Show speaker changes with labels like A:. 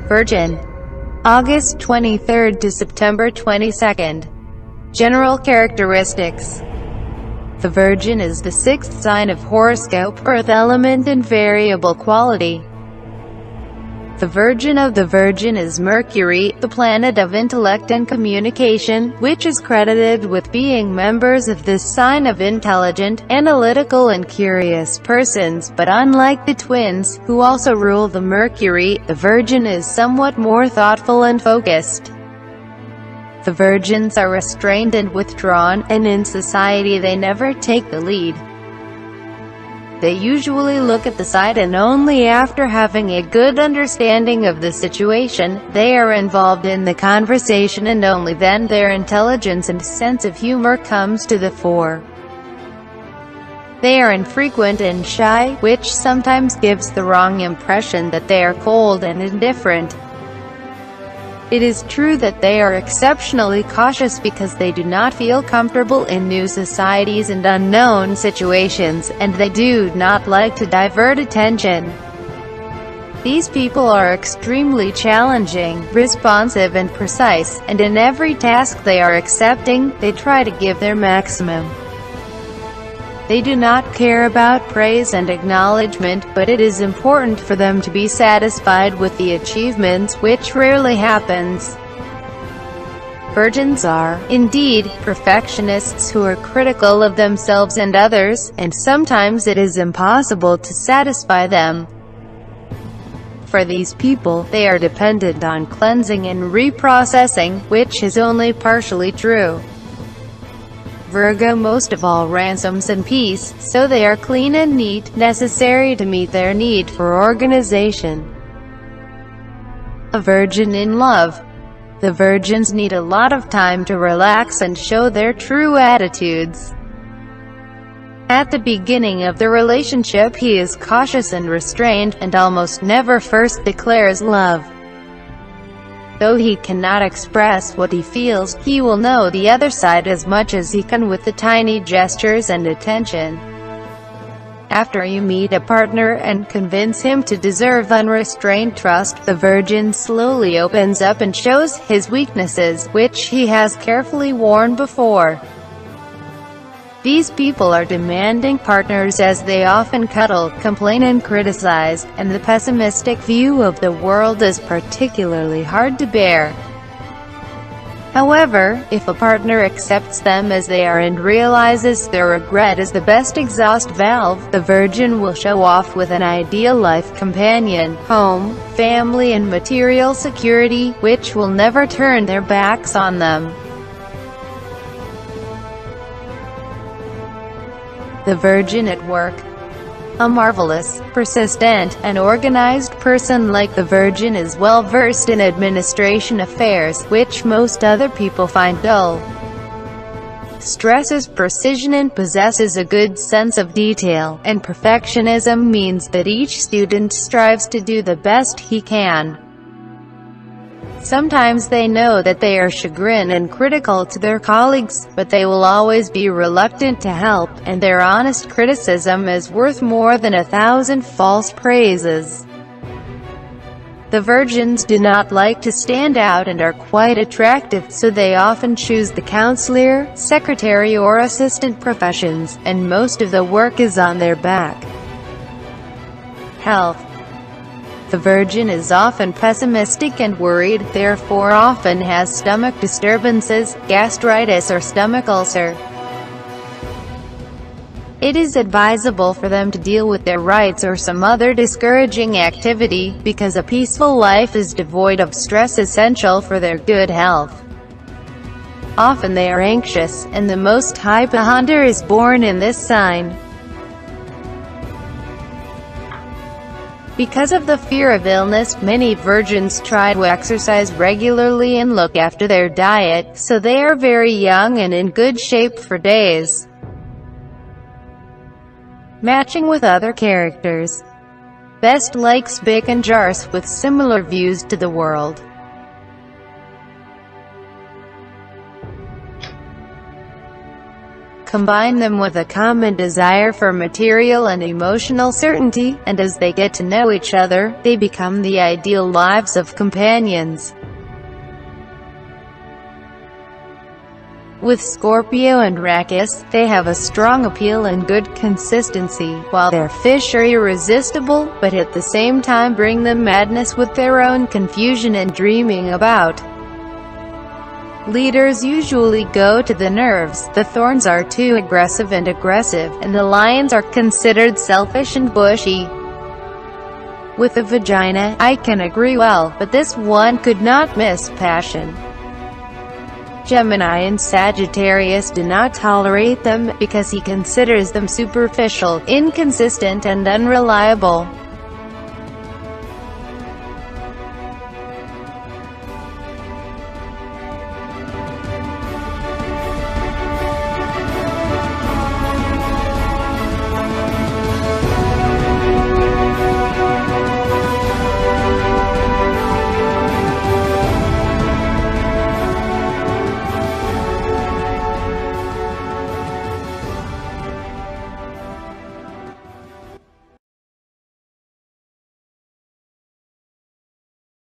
A: Virgin. August 23rd to September 22nd. General characteristics. The Virgin is the sixth sign of horoscope, earth element and variable quality. The Virgin of the Virgin is Mercury, the planet of intellect and communication, which is credited with being members of this sign of intelligent, analytical and curious persons, but unlike the twins, who also rule the Mercury, the Virgin is somewhat more thoughtful and focused. The Virgins are restrained and withdrawn, and in society they never take the lead. They usually look at the side, and only after having a good understanding of the situation, they are involved in the conversation, and only then their intelligence and sense of humor comes to the fore. They are infrequent and shy, which sometimes gives the wrong impression that they are cold and indifferent. It is true that they are exceptionally cautious because they do not feel comfortable in new societies and unknown situations, and they do not like to divert attention. These people are extremely challenging, responsive and precise, and in every task they are accepting, they try to give their maximum. They do not care about praise and acknowledgement, but it is important for them to be satisfied with the achievements, which rarely happens. Virgins are, indeed, perfectionists who are critical of themselves and others, and sometimes it is impossible to satisfy them. For these people, they are dependent on cleansing and reprocessing, which is only partially true. Virgo most of all ransoms and peace, so they are clean and neat, necessary to meet their need for organization. A Virgin in love. The Virgins need a lot of time to relax and show their true attitudes. At the beginning of the relationship he is cautious and restrained, and almost never first declares love. Though he cannot express what he feels, he will know the other side as much as he can with the tiny gestures and attention. After you meet a partner and convince him to deserve unrestrained trust, the Virgin slowly opens up and shows his weaknesses, which he has carefully warned before. These people are demanding partners as they often cuddle, complain and criticize, and the pessimistic view of the world is particularly hard to bear. However, if a partner accepts them as they are and realizes their regret is the best exhaust valve, the Virgin will show off with an ideal life companion, home, family and material security, which will never turn their backs on them. The Virgin at work. A marvelous, persistent, and organized person like the Virgin is well versed in administration affairs, which most other people find dull. Stresses precision and possesses a good sense of detail, and perfectionism means that each student strives to do the best he can. Sometimes they know that they are chagrined and critical to their colleagues, but they will always be reluctant to help, and their honest criticism is worth more than 1,000 false praises. The Virgins do not like to stand out and are quite attractive, so they often choose the counselor, secretary or assistant professions, and most of the work is on their back. Health. The Virgin is often pessimistic and worried, therefore often has stomach disturbances, gastritis or stomach ulcer. It is advisable for them to deal with their rights or some other discouraging activity, because a peaceful life is devoid of stress essential for their good health. Often they are anxious, and the Most High Bahanda is born in this sign. Because of the fear of illness, many Virgins try to exercise regularly and look after their diet, so they are very young and in good shape for days. Matching with other characters. Best likes Bic and Jars with similar views to the world. Combine them with a common desire for material and emotional certainty, and as they get to know each other, they become the ideal lives of companions. With Scorpio and Rakis, they have a strong appeal and good consistency, while their fish are irresistible, but at the same time bring them madness with their own confusion and dreaming about. Leaders usually go to the nerves, the thorns are too aggressive, and the lions are considered selfish and bushy. With a vagina, I can agree well, but this one could not miss passion. Gemini and Sagittarius do not tolerate them, because he considers them superficial, inconsistent and unreliable.